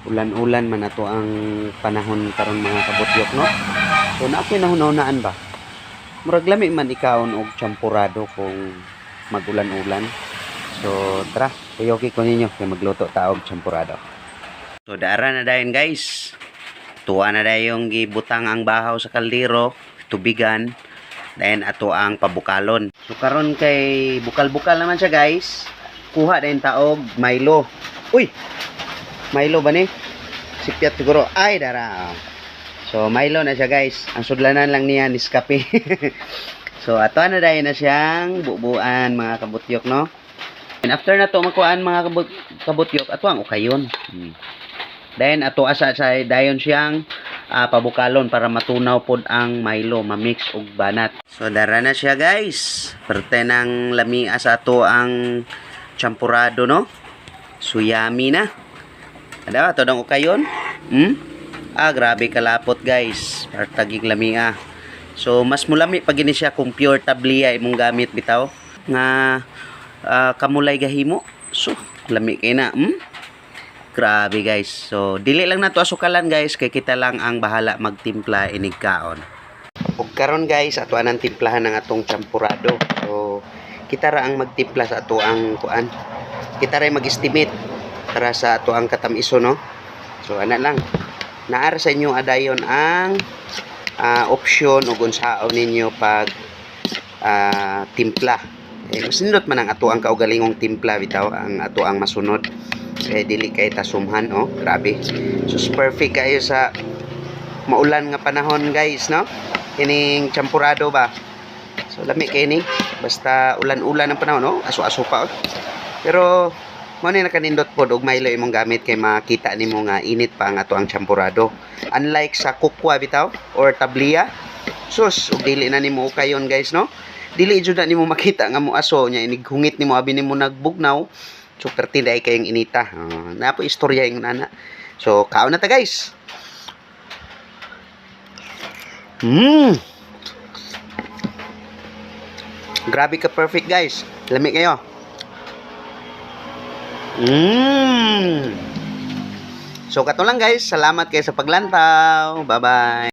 Ulan-ulan man ato ang panahon karon mga kabutyok, no? So naapay nahunahunaan ba? Murag lami man ikaon og champurado kung magulan-ulan. So tara, kuyoki ko ninyo kay magluto ta og champurado. So dara na dayon guys. Tuwa na dayong gibutang ang bahaw sa kaldero, tubigan, dayon ato ang pabukalon. So karon kay bukal-bukal naman siya guys. Kuha dayon ta og Milo. Uy. Milo ba ni? Sipyat siguro. Ay dara. So Milo na siya guys. Ang sudlanan lang niya Nescafe. So ato na dayon na siyang bubuan mga kabutyok, no? And after na to makuan mga kabutyok, ato ang ukayon. Then ato asa sa dayon siyang pabukalon para matunaw pod ang Milo, ma-mix og banat. So dara na siya guys. Parte ng lamia sa ato ang champurado, no? So yummy na. Ada ato dang ukayon. Grabe kalapot guys. Partagig lamia. So mas mulami pag ini siya kung pure tablia imong gamit bitaw nga kamulay gahimo. So lami kay na. Grabe guys. So dili lang nato asukalan guys kay kita lang ang bahala magtimpla inig kaon. Ug karon guys ato anang timplahan ng atong champurado. So kita ra ang magtimpla sa ato ang kuan. Kita ra mag-estimate para sa ato ang katamiso, no? So ana lang. Naar sa inyo adayon ang option o unsaon ninyo pag timpla. Masindot man ang ato ang kaugalingong timpla bitaw ang ato ang masunod. Dili kay tasumhan, oh. Grabe. So perfect kayo sa maulan nga panahon guys, no? Kining champurado ba? So lami kay ni. Basta ulan-ulan ang panahon, no? Aso-aso pa, oh. Pero mo ni nakanindot pod og Milo imong gamit kay makita nimo nga init pa ang ato ang champurado. Unlike sa kukwa bitaw or tablia, sus og dili na nimo ukayon guys, no? Dili jud na nimo makita nga mo aso nya inighungit nimo abi nimo nagbugnaw. So pertinday kayong inita. Napo istorya yung nana. So kaon na ta guys. Grabe ka perfect guys. Lami kayo. So kato lang guys. Salamat kayo sa paglantaw. Bye bye.